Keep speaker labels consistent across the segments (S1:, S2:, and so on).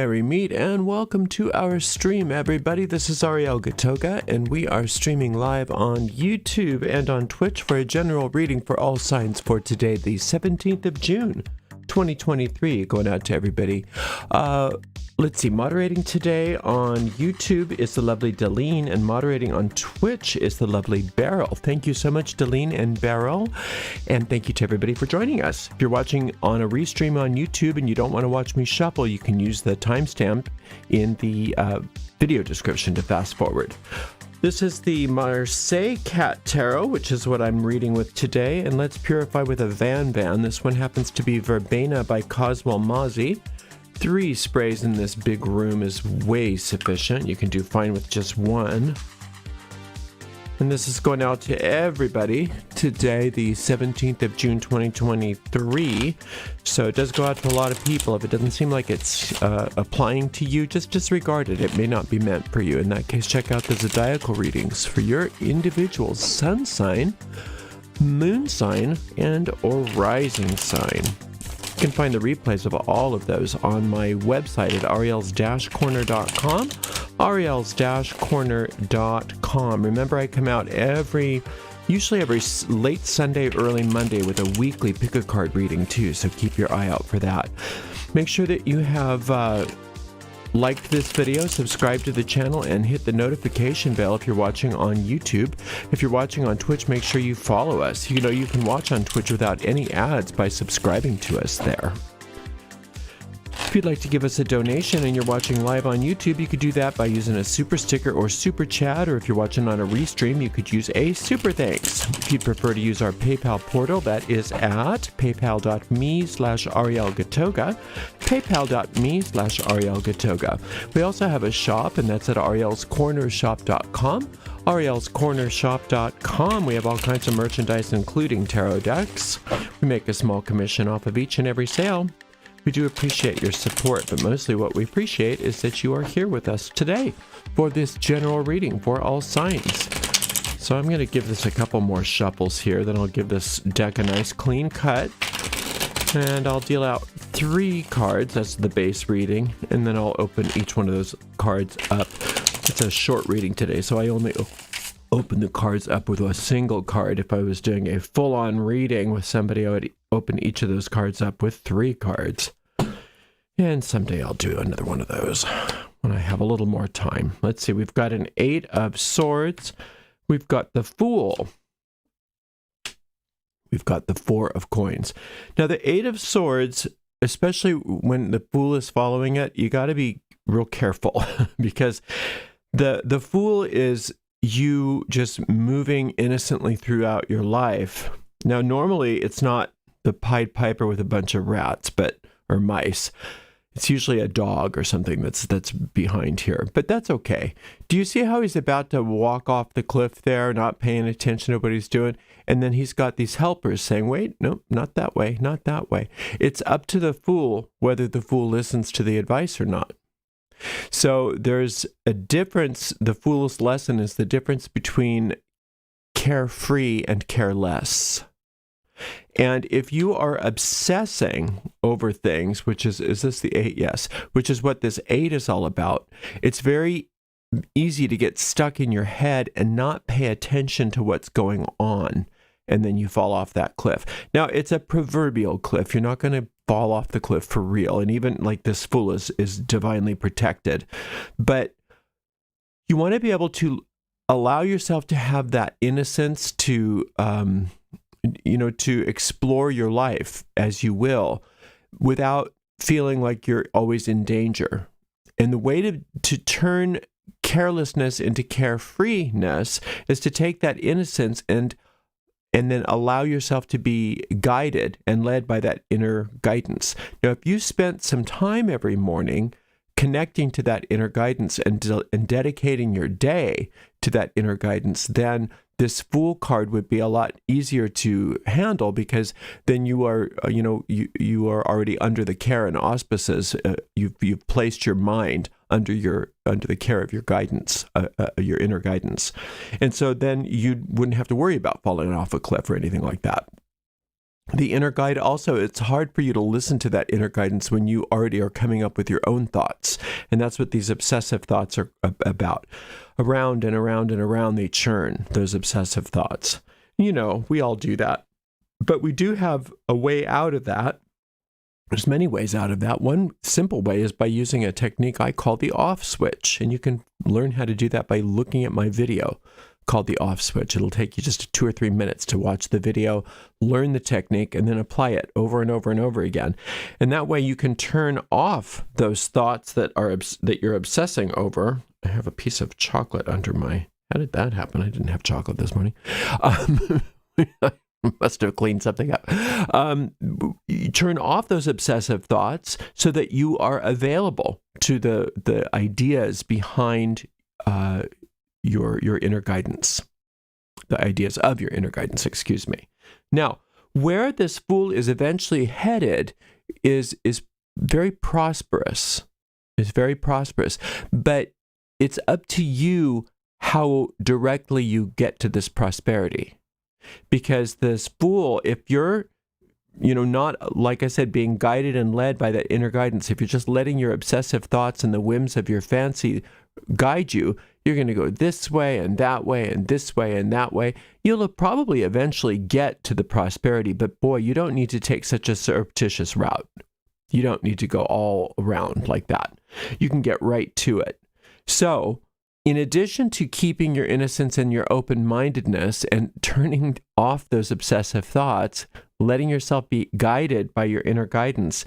S1: merry meet and welcome to our stream, everybody. This is Ariel and we are streaming live on YouTube and on Twitch for a general reading for all signs for today, the 17th of June, 2023. Going out to everybody. Let's see, moderating today on YouTube is the lovely Deline, and moderating on Twitch is the lovely Beryl. Thank you so much, Deline and Beryl, and thank you to everybody for joining us. If you're watching on a restream on YouTube and you don't want to watch me shuffle, you can use the timestamp in the video description to fast forward. This is the Marseille Cat Tarot, which is what I'm reading with today, and let's purify with a Van Van. This one happens to be Verbena by Coswell Mozzie. 3 sprays in this big room is way sufficient. You can do fine with just 1. And this is going out to everybody today, the 17th of June, 2023. So it does go out to a lot of people. If it doesn't seem like it's applying to you, just disregard it. It may not be meant for you. In that case, check out the zodiacal readings for your individual sun sign, moon sign, and or rising sign. You can find the replays of all of those on my website at ariels-corner.com, ariels-corner.com. Remember, I come out usually every late Sunday, early Monday with a weekly pick-a-card reading too, so keep your eye out for that. Make sure that you have liked this video, subscribe to the channel, and hit the notification bell if you're watching on YouTube. If you're watching on Twitch, make sure you follow us. You know, you can watch on Twitch without any ads by subscribing to us there. If you'd like to give us a donation and you're watching live on YouTube, you could do that by using a super sticker or super chat, or if you're watching on a restream, you could use a super thanks. If you'd prefer to use our PayPal portal, that is at paypal.me/arielgatoga, paypal.me/arielgatoga. We also have a shop, and that's at arielscornershop.com, arielscornershop.com. We have all kinds of merchandise, including tarot decks. We make a small commission off of each and every sale. We do appreciate your support, but mostly what we appreciate is that you are here with us today for this general reading for all signs. So I'm going to give this a couple more shuffles here, then I'll give this deck a nice clean cut, and I'll deal out 3 cards. That's the base reading, and then I'll open each one of those cards up. It's a short reading today, so I only open the cards up with a single card. If I was doing a full-on reading with somebody, I would open each of those cards up with 3 cards. And someday I'll do another one of those when I have a little more time. Let's see, we've got an 8 of Swords. We've got the Fool. We've got the 4 of Coins. Now the 8 of Swords, especially when the Fool is following it, you got to be real careful because the Fool is you just moving innocently throughout your life. Now, normally it's not the Pied Piper with a bunch of rats, or mice. It's usually a dog or something that's behind here, but that's okay. Do you see how he's about to walk off the cliff there, not paying attention to what he's doing? And then he's got these helpers saying, wait, no, not that way, not that way. It's up to the Fool whether the Fool listens to the advice or not. So there's a difference. The Fool's lesson is the difference between carefree and careless. And if you are obsessing over things, which is this the 8? Yes, which is what this 8 is all about. It's very easy to get stuck in your head and not pay attention to what's going on. And then you fall off that cliff. Now, it's a proverbial cliff. You're not going to fall off the cliff for real. And even like this Fool is divinely protected. But you want to be able to allow yourself to have that innocence to explore your life as you will without feeling like you're always in danger. And the way to turn carelessness into carefreeness is to take that innocence and then allow yourself to be guided and led by that inner guidance. Now, if you spent some time every morning connecting to that inner guidance and dedicating your day to that inner guidance, then this Fool card would be a lot easier to handle, because then you are already under the care and auspices. You've placed your mind under the care of your guidance, your inner guidance, and so then you wouldn't have to worry about falling off a cliff or anything like that. The inner guide also, it's hard for you to listen to that inner guidance when you already are coming up with your own thoughts. And that's what these obsessive thoughts are about. Around and around and around they churn, those obsessive thoughts. You know, we all do that. But we do have a way out of that. There's many ways out of that. One simple way is by using a technique I call the off switch. And you can learn how to do that by looking at my video called the off switch. It'll take you just 2 or 3 minutes to watch the video, learn the technique, and then apply it over and over and over again. And that way you can turn off those thoughts that you're obsessing over. I have a piece of chocolate under my... How did that happen? I didn't have chocolate this morning. Must have cleaned something up. You turn off those obsessive thoughts so that you are available to the ideas behind your inner guidance, the ideas of your inner guidance, excuse me. Now, where this fool is eventually headed is very prosperous. It's very prosperous, but it's up to you how directly you get to this prosperity. Because this fool, if you're, not, like I said, being guided and led by that inner guidance, if you're just letting your obsessive thoughts and the whims of your fancy guide you, you're going to go this way and that way and this way and that way. You'll probably eventually get to the prosperity, but boy, you don't need to take such a surreptitious route. You don't need to go all around like that. You can get right to it. So, in addition to keeping your innocence and your open-mindedness and turning off those obsessive thoughts, letting yourself be guided by your inner guidance,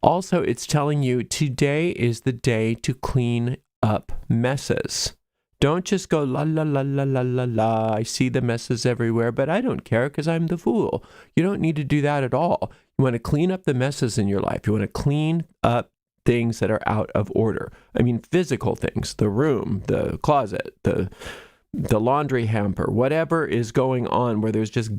S1: also it's telling you today is the day to clean up messes. Don't just go la la la la la la la, I see the messes everywhere, but I don't care because I'm the fool. You don't need to do that at all. You want to clean up the messes in your life. You want to clean up things that are out of order. I mean, physical things, the room, the closet, the laundry hamper, whatever is going on where there's just,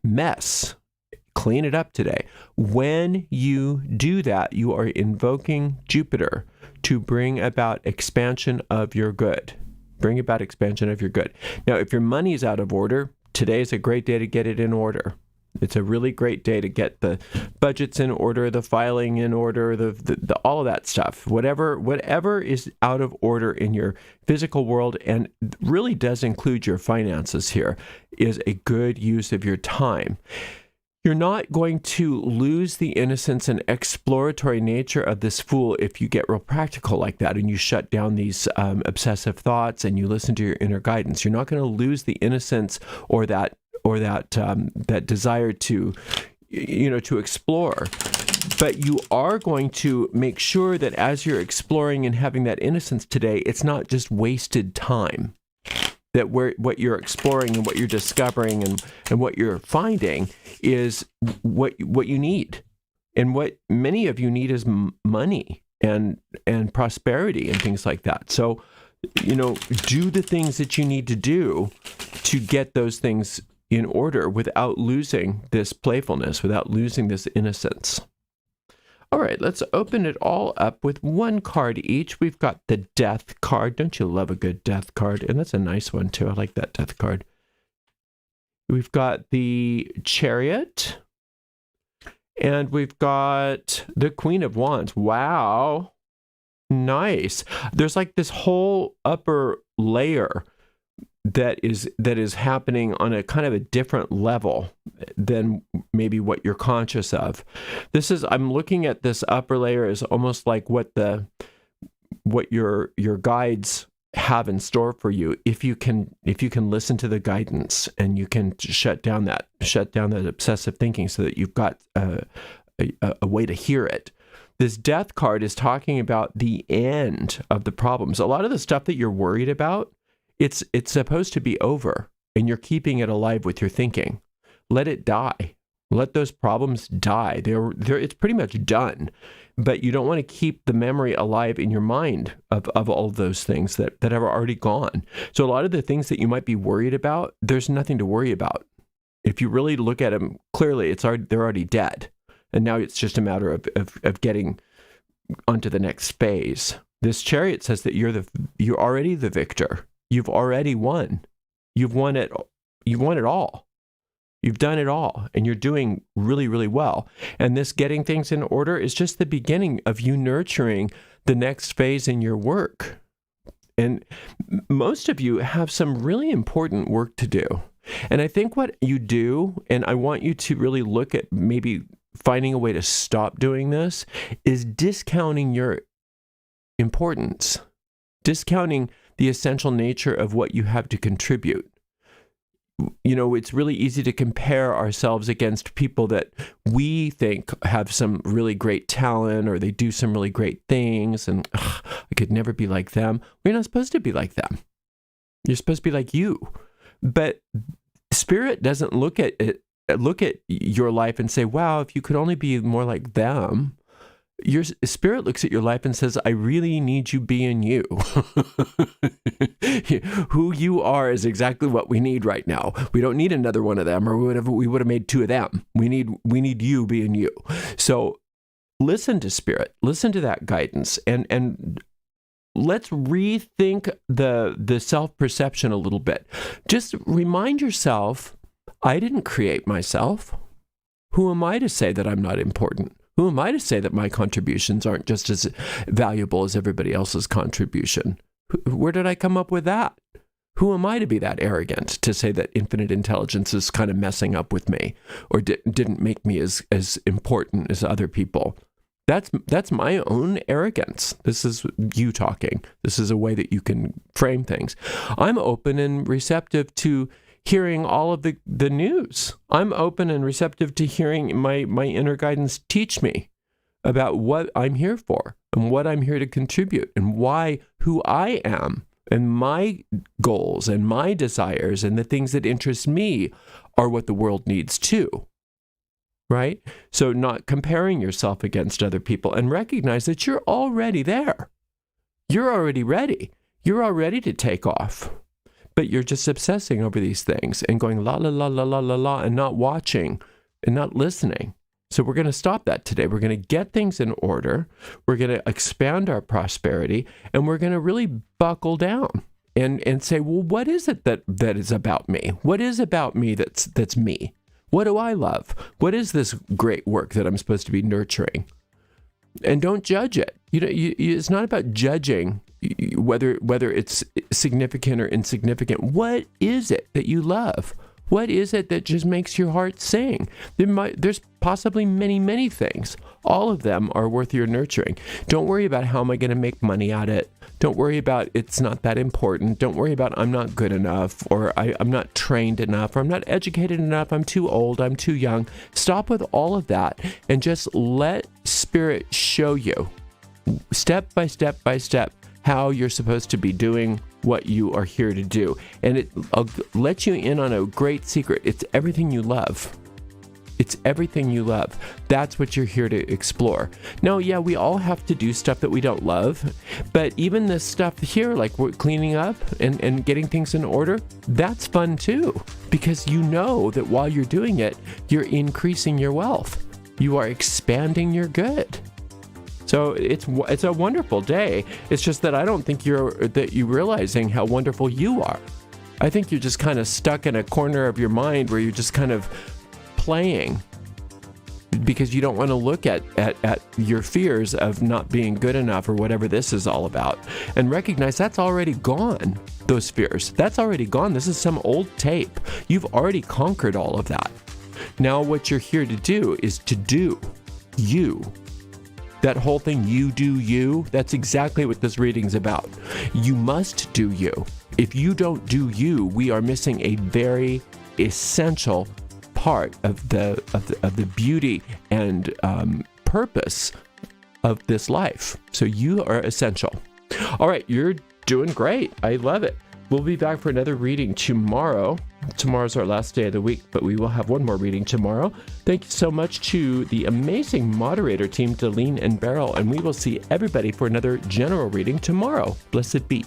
S1: mess. Clean it up today. When you do that, you are invoking Jupiter to bring about expansion of your good. Bring about expansion of your good. Now, if your money is out of order, today is a great day to get it in order. It's a really great day to get the budgets in order, the filing in order, the all of that stuff. Whatever is out of order in your physical world, and really does include your finances here, is a good use of your time. You're not going to lose the innocence and exploratory nature of this fool if you get real practical like that and you shut down these obsessive thoughts and you listen to your inner guidance. You're not going to lose the innocence or that desire to explore. But you are going to make sure that as you're exploring and having that innocence today, it's not just wasted time. That what you're exploring and what you're discovering and what you're finding is what you need. And what many of you need is money and prosperity and things like that. So, do the things that you need to do to get those things in order without losing this playfulness, without losing this innocence. All right, let's open it all up with one card each. We've got the Death card. Don't you love a good Death card? And that's a nice one, too. I like that Death card. We've got the Chariot. And we've got the Queen of Wands. Wow. Nice. There's like this whole upper layer that is happening on a kind of a different level than maybe what you're conscious of. I'm looking at this upper layer as almost like what your guides have in store for you if you can listen to the guidance and you can shut down that obsessive thinking so that you've got a way to hear it. This Death card is talking about the end of the problems. A lot of the stuff that you're worried about, it's supposed to be over, and you're keeping it alive with your thinking. Let it die. Let those problems die. It's pretty much done. But you don't want to keep the memory alive in your mind of all of those things that are already gone. So a lot of the things that you might be worried about, there's nothing to worry about. If you really look at them clearly, they're already dead. And now it's just a matter of getting onto the next phase. This Chariot says that you're already the victor. You've already won. You've won it all. You've done it all, and you're doing really, really well. And this getting things in order is just the beginning of you nurturing the next phase in your work. And most of you have some really important work to do. And I think what you do, and I want you to really look at maybe finding a way to stop doing this, is discounting your importance, discounting the essential nature of what you have to contribute. You know, it's really easy to compare ourselves against people that we think have some really great talent or they do some really great things, and I could never be like them. We're not supposed to be like them. You're supposed to be like you. But Spirit doesn't look at your life and say, wow, if you could only be more like them. Your Spirit looks at your life and says, I really need you being you. Who you are is exactly what we need right now. We don't need another one of them, or we would have made two of them. We need you being you. So listen to Spirit, listen to that guidance, and let's rethink the self-perception a little bit. Just remind yourself, I didn't create myself. Who am I to say that I'm not important? Who am I to say that my contributions aren't just as valuable as everybody else's contribution? Where did I come up with that? Who am I to be that arrogant to say that infinite intelligence is kind of messing up with me, or didn't make me as important as other people? That's my own arrogance. This is you talking. This is a way that you can frame things. I'm open and receptive to hearing all of the news. I'm open and receptive to hearing my inner guidance teach me about what I'm here for and what I'm here to contribute and who I am and my goals and my desires and the things that interest me are what the world needs too. Right? So not comparing yourself against other people, and recognize that you're already there. You're already ready. You're all ready to take off. But you're just obsessing over these things and going la, la, la, la, la, la, la, and not watching and not listening. So we're going to stop that today. We're going to get things in order. We're going to expand our prosperity, and we're going to really buckle down and say, well, what is it that is about me? What is about me that's me? What do I love? What is this great work that I'm supposed to be nurturing? And don't judge it. It's not about judging whether it's significant or insignificant. What is it that you love? What is it that just makes your heart sing? There's possibly many, many things. All of them are worth your nurturing. Don't worry about how am I going to make money at it. Don't worry about it's not that important. Don't worry about I'm not good enough, or I'm not trained enough, or I'm not educated enough, I'm too old, I'm too young. Stop with all of that and just let Spirit show you step by step by step how you're supposed to be doing what you are here to do. And I'll let you in on a great secret. It's everything you love. It's everything you love. That's what you're here to explore. Now, yeah, we all have to do stuff that we don't love, but even this stuff here, like we're cleaning up and getting things in order, that's fun too, because you know that while you're doing it, you're increasing your wealth. You are expanding your good. So it's a wonderful day. It's just that I don't think you're realizing how wonderful you are. I think you're just kind of stuck in a corner of your mind where you're just kind of playing because you don't want to look at your fears of not being good enough or whatever this is all about, and recognize that's already gone. Those fears, that's already gone. This is some old tape. You've already conquered all of that. Now what you're here to do is to do you. That whole thing, you do you, that's exactly what this reading's about. You must do you. If you don't do you, we are missing a very essential part of the beauty and purpose of this life. So you are essential. All right, you're doing great. I love it. We'll be back for another reading tomorrow. Tomorrow's our last day of the week, but we will have one more reading tomorrow. Thank you so much to the amazing moderator team, Delene and Beryl, and we will see everybody for another general reading tomorrow. Blessed be.